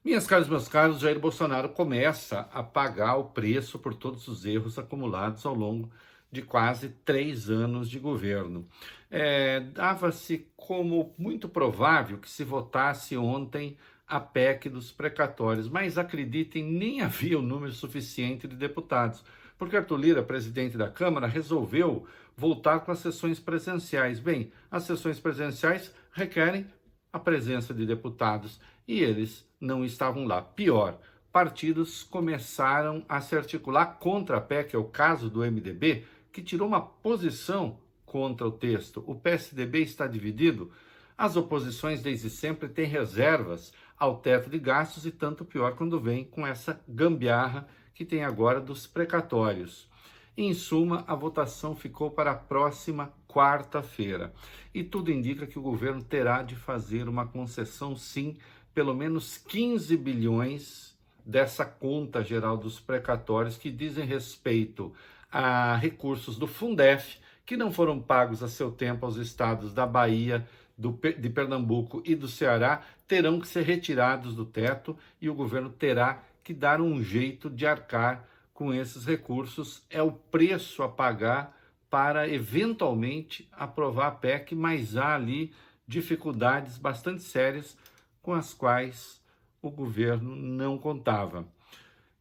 Minhas caras, meus caros, Jair Bolsonaro começa a pagar o preço por todos os erros acumulados ao longo de quase 3 anos de governo. Dava-se como muito provável que se votasse ontem a PEC dos precatórios, mas acreditem, nem havia o número suficiente de deputados, porque Arthur Lira, presidente da Câmara, resolveu voltar com as sessões presenciais. Bem, as sessões presenciais requerem a presença de deputados e eles não estavam lá. Pior, partidos começaram a se articular contra a PEC, é o caso do MDB, que tirou uma posição contra o texto. O PSDB está dividido. As oposições desde sempre têm reservas ao teto de gastos e tanto pior quando vem com essa gambiarra que tem agora dos precatórios. Em suma, a votação ficou para a próxima quarta-feira. E tudo indica que o governo terá de fazer uma concessão, sim, pelo menos 15 bilhões dessa conta geral dos precatórios que dizem respeito a recursos do Fundef, que não foram pagos a seu tempo aos estados da Bahia, de Pernambuco e do Ceará, terão que ser retirados do teto e o governo terá que dar um jeito de arcar com esses recursos. É o preço a pagar para eventualmente aprovar a PEC, mas há ali dificuldades bastante sérias com as quais o governo não contava.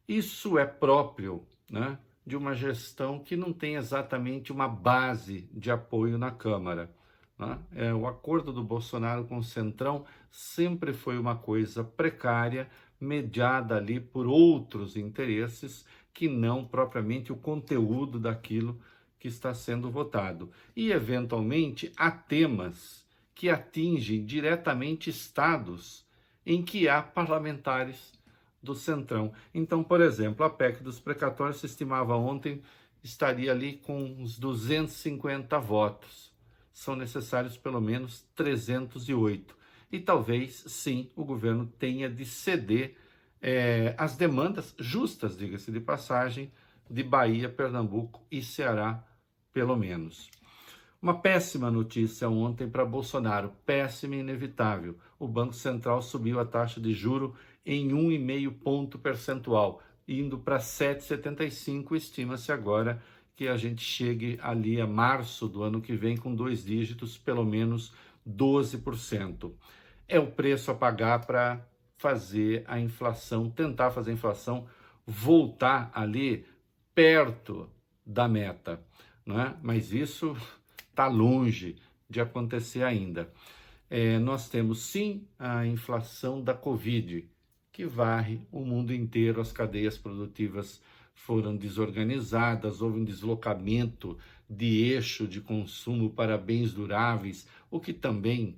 Isso é próprio, né, de uma gestão que não tem exatamente uma base de apoio na Câmara. Né? O acordo do Bolsonaro com o Centrão sempre foi uma coisa precária, mediada ali por outros interesses que não propriamente o conteúdo daquilo que está sendo votado. E, eventualmente, há temas que atingem diretamente estados em que há parlamentares do Centrão. Então, por exemplo, a PEC dos precatórios se estimava ontem estaria ali com uns 250 votos. São necessários pelo menos 308. E talvez, sim, o governo tenha de ceder às demandas justas, diga-se de passagem, de Bahia, Pernambuco e Ceará, pelo menos. Uma péssima notícia ontem para Bolsonaro, péssima e inevitável. O Banco Central subiu a taxa de juro em 1,5 ponto percentual, indo para 7,75. Estima-se agora que a gente chegue ali a março do ano que vem com 2 dígitos, pelo menos 12%. É o preço a pagar para fazer a inflação, tentar fazer a inflação voltar ali perto da meta, não é? Mas isso está longe de acontecer ainda. Nós temos sim a inflação da Covid, que varre o mundo inteiro, as cadeias produtivas foram desorganizadas, houve um deslocamento de eixo de consumo para bens duráveis, o que também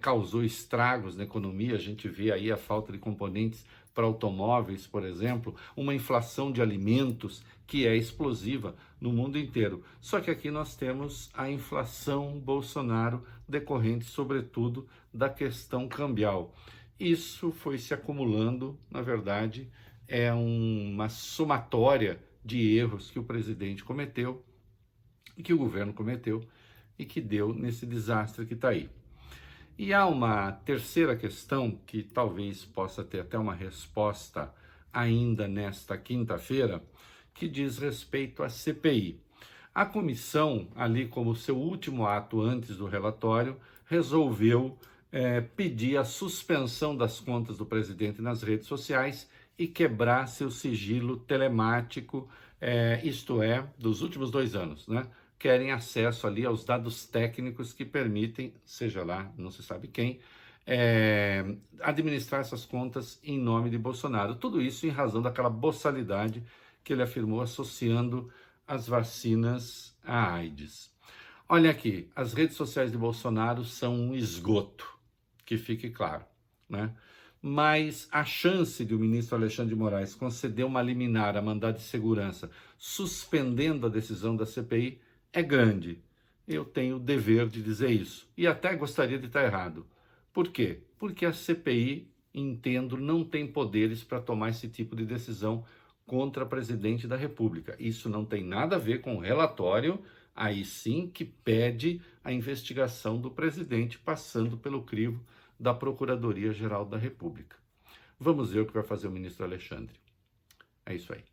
causou estragos na economia. A gente vê aí a falta de componentes para automóveis, por exemplo, uma inflação de alimentos que é explosiva no mundo inteiro. Só que aqui nós temos a inflação Bolsonaro decorrente, sobretudo, da questão cambial. Isso foi se acumulando, na verdade, é uma somatória de erros que o presidente cometeu e que o governo cometeu e que deu nesse desastre que está aí. E há uma terceira questão que talvez possa ter até uma resposta ainda nesta quinta-feira, que diz respeito à CPI. A comissão, ali como seu último ato antes do relatório, resolveu pedir a suspensão das contas do presidente nas redes sociais e quebrar seu sigilo telemático, isto é, dos últimos 2 anos, né? Querem acesso ali aos dados técnicos que permitem, seja lá, não se sabe quem, administrar essas contas em nome de Bolsonaro. Tudo isso em razão daquela boçalidade que ele afirmou associando as vacinas à AIDS. Olha aqui, as redes sociais de Bolsonaro são um esgoto, que fique claro, né? Mas a chance de o ministro Alexandre de Moraes conceder uma liminar a mandado de segurança, suspendendo a decisão da CPI, é grande. Eu tenho o dever de dizer isso. E até gostaria de estar errado. Por quê? Porque a CPI, entendo, não tem poderes para tomar esse tipo de decisão contra a presidente da República. Isso não tem nada a ver com o relatório, aí sim que pede a investigação do presidente passando pelo crivo da Procuradoria-Geral da República. Vamos ver o que vai fazer o ministro Alexandre. É isso aí.